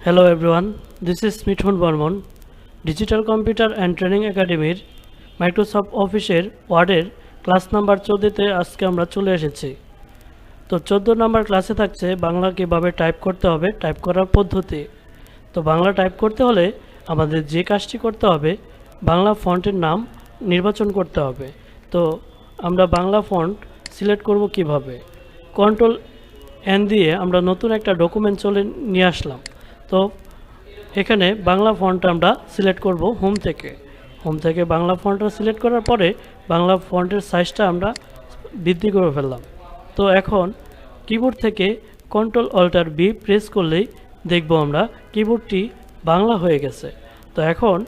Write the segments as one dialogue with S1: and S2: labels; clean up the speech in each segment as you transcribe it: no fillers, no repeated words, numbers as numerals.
S1: Hello everyone, this is Mithun Barman, digital computer and training একাডেমির Microsoft অফিসের ওয়ার্ডের class number 14তে আজকে আমরা চলে এসেছি। তো 14 নাম্বার ক্লাসে থাকছে বাংলা কীভাবে টাইপ করতে হবে, টাইপ করার পদ্ধতি। তো বাংলা টাইপ করতে হলে আমাদের যে কাজটি করতে হবে, বাংলা ফন্টের নাম নির্বাচন করতে হবে। তো আমরা বাংলা ফন্ট সিলেক্ট করব কিভাবে? কন্ট্রোল এন দিয়ে আমরা নতুন একটা ডকুমেন্ট নিয়ে আসলাম। তো এখানে বাংলা ফন্ট আমরা সিলেক্ট করব হোম থেকে বাংলা ফন্টটা সিলেক্ট করার পরে বাংলা ফন্টের সাইজটা আমরা বৃদ্ধি করে ফেললাম। তো এখন কিবোর্ড থেকে কন্ট্রোল অল্টার বি প্রেস করলেই দেখব আমরা কিবোর্ডটি বাংলা হয়ে গেছে। তো এখন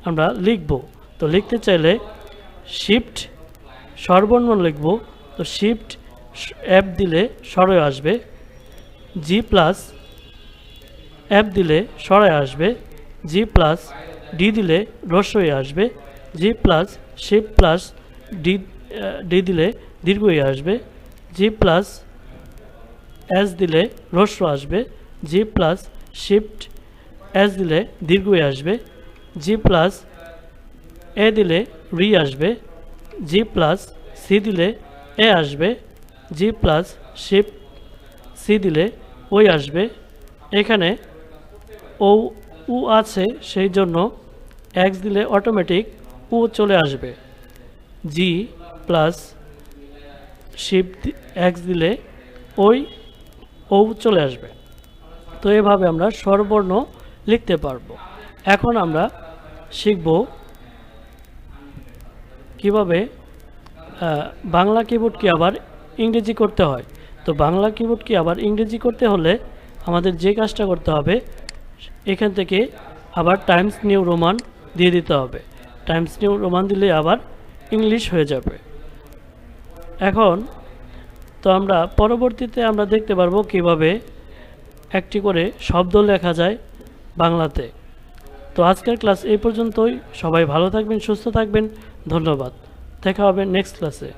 S1: আমরা লিখব। তো লিখতে চাইলে শিফট স্বরবর্ণ লিখব। তো শিফট অ্যাপ দিলে স্বরে আসবে, জি প্লাস অ্যাপ দিলে সরাই আসবে, জি প্লাস ডি দিলে রস্বই আসবে, G plus shift plus D দিলে দীর্ঘই আসবে, জি প্লাস এস দিলে রস্ব আসবে, জি প্লাস শিফট এস দিলে দীর্ঘই আসবে, জি প্লাস এ দিলে রি আসবে, জি প্লাস সি দিলে এ আসবে, জি প্লাস শিফট সি দিলে ওই আসবে। এখানে ও উ আছে, সেই জন্য এক্স দিলে অটোমেটিক উ চলে আসবে, জি প্লাস শিফট এক্স দিলে ওই ও চলে আসবে। তো এভাবে আমরা স্বরবর্ণ লিখতে পারবো। এখন আমরা শিখব কিভাবে বাংলা কিবোর্ডকে আবার ইংরেজি করতে হয়। তো বাংলা কিবোর্ডকে আবার ইংরেজি করতে হলে আমাদের যে কাজটা করতে হবে, এখান থেকে আবার টাইমস নিউ রোমান দিয়ে দিতে হবে। টাইমস নিউ রোমান দিলে আবার ইংলিশ হয়ে যাবে। এখন তো আমরা পরবর্তীতে আমরা দেখতে পারবো কিভাবে একটি করে শব্দ লেখা যায় বাংলাতে। তো আজকের ক্লাস এই পর্যন্তই। সবাই ভালো থাকবেন, সুস্থ থাকবেন। ধন্যবাদ। দেখা হবে নেক্সট ক্লাসে।